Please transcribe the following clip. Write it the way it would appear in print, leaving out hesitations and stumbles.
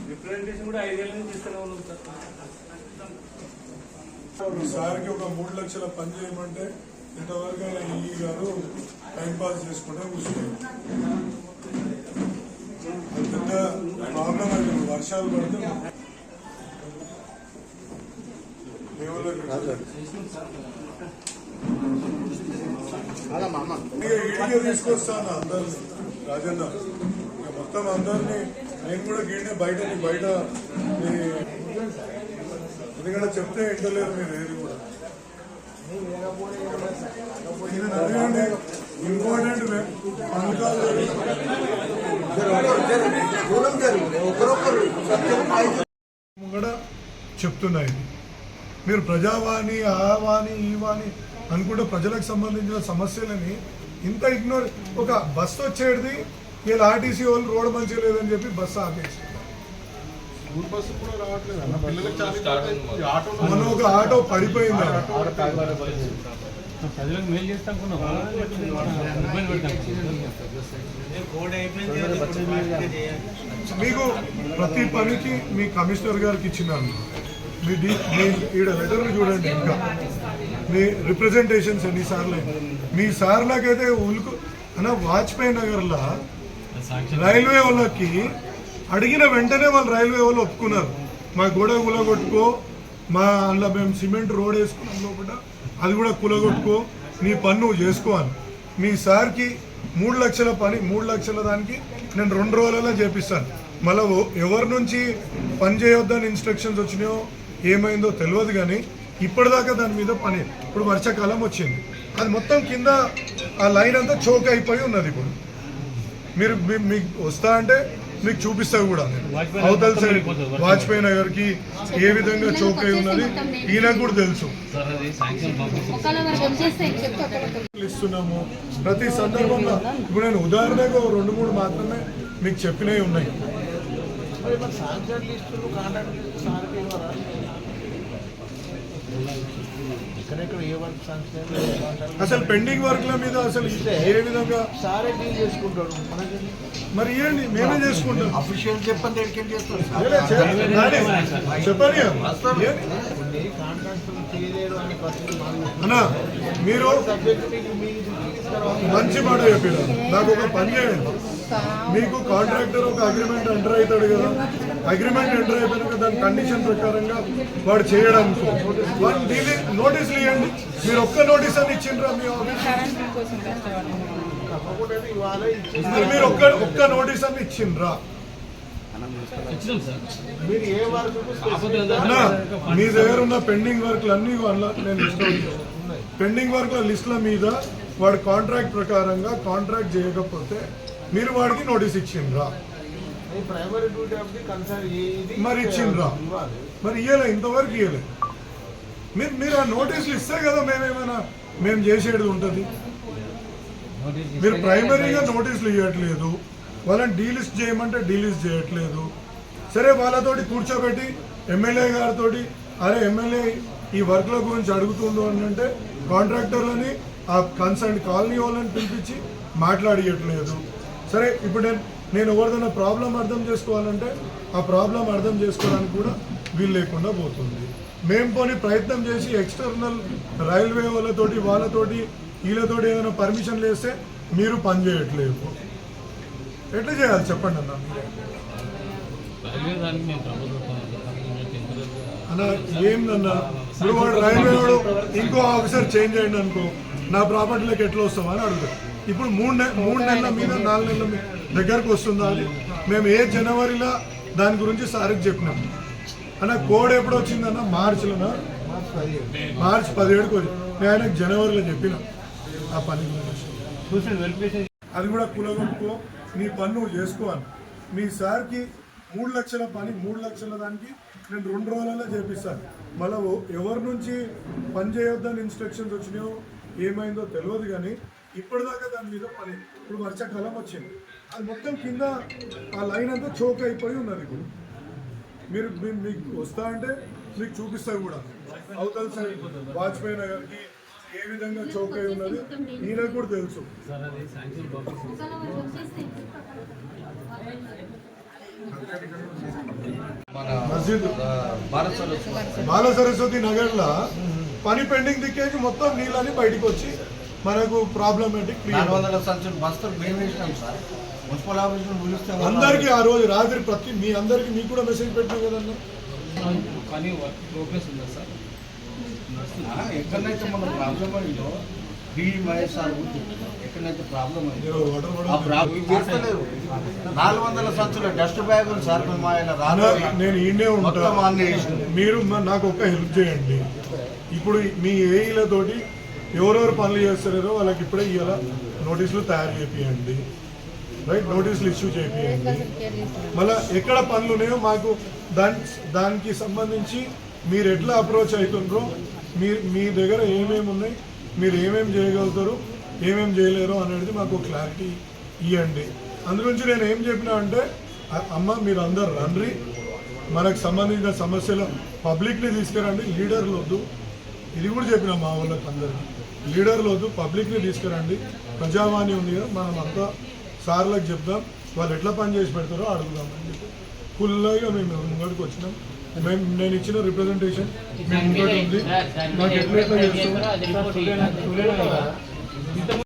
Representation కూడా 5 ఏళ్ళ నుంచి ఇస్తూనే ఉన్నాం సార్. సార్కి ఒక 3 లక్షల పని చేయమంటే ఇంతవరకు ఈ గారు టైం పాస్ చేసుకుంటే కూర్చున్నారు. అది పెద్ద ప్రాబ్లం అయితే వర్షాలు పడితే ఇడికే తీసుకొస్తాను అందరిని రాజన్న మొత్తం అందరినీ. నేను కూడా గీడే బయట ఎందుకంటే చెప్తే ఇంటలేరు మీరు ఏది కూడా. అడగండి ఇంపార్టెంట్ కూడా చెప్తున్నాయి. మీరు ప్రజావాణి ఆ వాణి ఈ వాణి అనుకుంటే ప్రజలకు సంబంధించిన సమస్యలని ఇంత ఇగ్నోర్. ఒక బస్సు వచ్చేది వీళ్ళు ఆర్టీసీ వాళ్ళు రోడ్డు మంచిగా లేదని చెప్పి బస్సు ఆపేసి మన ఒక ఆటో పడిపోయింది. మీకు ప్రతి పనికి మీ కమిషనర్ గారికి ఇచ్చినాను. మీ ఈడ లెటర్లు చూడండి. ఇంకా మీ రిప్రజెంటేషన్స్ ఎన్నిసార్లు మీ సార్లకైతే ఉల్కు అన్న వాజ్పేయి నగర్లో రైల్వే వాళ్ళకి అడిగిన వెంటనే వాళ్ళు రైల్వే వాళ్ళు ఒప్పుకున్నారు. మా గోడ కూలగొట్టుకో, మా అందులో మేము సిమెంట్ రోడ్ వేసుకున్నాం లోపల అది కూడా కూలగొట్టుకో, నీ పని నువ్వు చేసుకో అని. మీ సార్కి 3 లక్షల పని 3 లక్షల దానికి నేను 2 రోజులలో చేపిస్తాను. మళ్ళీ ఎవరి నుంచి పని చేయొద్దని ఇన్స్ట్రక్షన్స్ వచ్చినాయో ఏమైందో తెలియదు, కానీ ఇప్పటిదాకా దాని మీద పని. ఇప్పుడు వర్షాకాలం వచ్చింది, అది మొత్తం కింద ఆ లైన్ అంతా చోక్ అయిపోయి ఉన్నది. ఇప్పుడు మీరు మీకు వస్తా అంటే మీకు చూపిస్తా కూడా. అవతల సైడ్ వాజ్పేయి నగర్ కి ఏ విధంగా చౌక్ అయి ఉన్నది ఈయనకు కూడా తెలుసు. ఇస్తున్నాము ప్రతి సందర్భంలో. ఇప్పుడు నేను ఉదాహరణగా 2-3 మాత్రమే మీకు చెప్పినవి ఉన్నాయి. అసలు పెండింగ్ వర్క్ల మీద అసలు ఏ విధంగా సారే డీల్ చేసుకుంటాడు. మరి ఏంటి మేమే చేసుకుంటాం. అఫీషియల్ చెప్పండి చెప్పండి అన్నా. మీరు మంచి మాట చెప్పారు. నాకు ఒక పని చేయండి. మీకు కాంట్రాక్టర్ ఒక అగ్రిమెంట్ ఎంటర్ అవుతాడు కదా, అగ్రిమెంట్ ఎంటర్ అయిపోయినాక దాని కండిషన్ ప్రకారంగా వాడు చేయడానికి నోటీసులు ఇవ్వండి. మీరు ఒక్క నోటీస్ అని ఇచ్చిండ్రా మీ ఆఫీస్? మీరు ఒక్క నోటీస్ అని ఇచ్చిండ్రా? మీ దగ్గర ఉన్న పెండింగ్ వర్క్లు అన్ని నేను లిస్ట్ పెండింగ్ వర్క్ల లిస్టుల మీద వాడు కాంట్రాక్ట్ ప్రకారంగా కాంట్రాక్ట్ చేయకపోతే మీరు వాడికి నోటీస్ ఇచ్చిండ్రా? మరి ఇచ్చిండ్రా? మరి ఇయ్యలే, ఇంతవరకు ఇయ్యలే. మీరు ఆ నోటీసులు ఇస్తే కదా మేము చేసేది ఉంటుంది. మీరు ప్రైమరీగా నోటీసులు ఇవ్వట్లేదు, వాళ్ళని డీలిస్ట్ చేయమంటే డీలిస్ట్ చేయట్లేదు. సరే వాళ్ళతోటి కూర్చోబెట్టి ఎమ్మెల్యే గారితో అరే ఎమ్మెల్యే ఈ వర్క్ల గురించి అడుగుతుండు అని అంటే కాంట్రాక్టర్లని ఆ కన్సర్న్ కాలనీ వాళ్ళని పిలిపించి మాట్లాడియట్లేదు. సరే ఇప్పుడు నేను ఎవరిదైనా ప్రాబ్లం అర్థం చేసుకోవాలంటే ఆ ప్రాబ్లం అర్థం చేసుకోవడానికి కూడా వీలు లేకుండా పోతుంది. మేము పోనీ ప్రయత్నం చేసి ఎక్స్టర్నల్ రైల్వే వాళ్ళతోటి వీళ్ళతోటి ఏదైనా పర్మిషన్లు వేస్తే మీరు పని చేయట్లేదు. ఎట్లా చేయాలి చెప్పండి అన్న? అన్న ఏందన్నా, ఇప్పుడు వాడు రైల్వే వాడు ఇంకో ఆఫీసర్ చేంజ్ అయ్యండి అనుకో, నా ప్రాపర్టీలోకి ఎట్లా వస్తామా అని అడుగుతారు. ఇప్పుడు 3 నెలల మీద 4 నెలల మీద దగ్గరకు వస్తుందా అని మేము జనవరిలో దాని గురించి సార్కి చెప్పినాం. అన్న కోడ్ ఎప్పుడు వచ్చిందన్న? మార్చిలోనా? మార్చి 17కి వచ్చి నేను ఆయనకు జనవరిలో చెప్పిన ఆ పని గురించి. అది కూడా కూలగొట్టుకో, నీ పని నువ్వు చేసుకోవాలి. మీ సార్కి 3 లక్షల పని 3 లక్షల దానికి నేను 2 రోజులలో చేపిస్తాను. మళ్ళీ ఎవరి నుంచి పని చేయొద్దని ఇన్స్ట్రక్షన్స్ వచ్చినాయో ఏమైందో తెలియదు, కానీ ఇప్పటిదాకా దాని మీద పని. ఇప్పుడు వర్షాకాలం వచ్చింది, అది మొత్తం కింద ఆ లైన్ అంతా చోక్ అయిపోయి ఉన్నది. ఇప్పుడు మీకు వస్తా అంటే మీకు చూపిస్తా కూడా అవతల సైడ్ వాజ్పేయి నగర్కి ఏ విధంగా చౌక్ అయి ఉన్నది ఈయనకు కూడా తెలుసు. మస్జిద్ బాల సరస్వతి నగర్లో పని పెండింగ్ దిక్కేసి మొత్తం నీళ్ళని బయటకు వచ్చి మనకు ప్రాబ్లమేటిక్ 400 సంచులు బస్తలు మేము వేసినాం సార్. మున్సిపల్ ఆఫీసులు పిలిస్తే అందరికి ఆ రోజు రాత్రి ప్రతి మీ అందరికి మీకు కూడా మెసేజ్ పెట్టినాం కదన్నా. కానీ వర్క్ ప్రోగ్రెస్ ఉందా సార్? ఎక్కడైతే మన ప్రాబ్లం అయిందో సార్ ఎక్కడైతే ప్రాబ్లం అయిందో మీరు వాటర్ 400 సంచుల డస్ట్ బ్యాగులు సార్ మేము ఆయన నేను ఈయనే ఉంటా. మీరు నాకు ఒక హెల్ప్ చేయండి. ఇప్పుడు మీ ఏఈలతోటి ఎవరెవరు పనులు చేస్తారో వాళ్ళకి ఇప్పుడే ఇవాళ నోటీసులు తయారు చేపియండి. రైట్, నోటీసులు ఇష్యూ చేపియండి. మళ్ళీ ఎక్కడ పనులు ఉన్నాయో మాకు దానికి సంబంధించి మీరు ఎట్లా అప్రోచ్ అవుతుండ్రో, మీ దగ్గర ఏమేమి ఉన్నాయి, మీరు ఏమేమి చేయగలుగుతారు, ఏమేమి చేయలేరు అనేది మాకు క్లారిటీ ఇవ్వండి. అందుగురించి నేను ఏం చెప్పినా అంటే, అమ్మ మీరు అందరు రండి, మనకు సంబంధించిన సమస్యలు పబ్లిక్ని తీసుకురండి, లీడర్లు వద్దు. ఇది కూడా చెప్పిన మా వాళ్ళకి అందరికీ, లీడర్లు వద్దు, పబ్లిక్ని తీసుకురండి. ప్రజావాణి ఉంది కదా, మనం అంతా సార్లకు చెప్దాం, వాళ్ళు ఎట్లా పని చేసి పెడతారో అడుగుదామని చెప్పి ఫుల్గా మేము ముంగడికి వచ్చినాం. నేను ఇచ్చిన రిప్రజెంటేషన్ మీ ముంగడి ఉంది. నాకు ఎట్లా చేస్తాం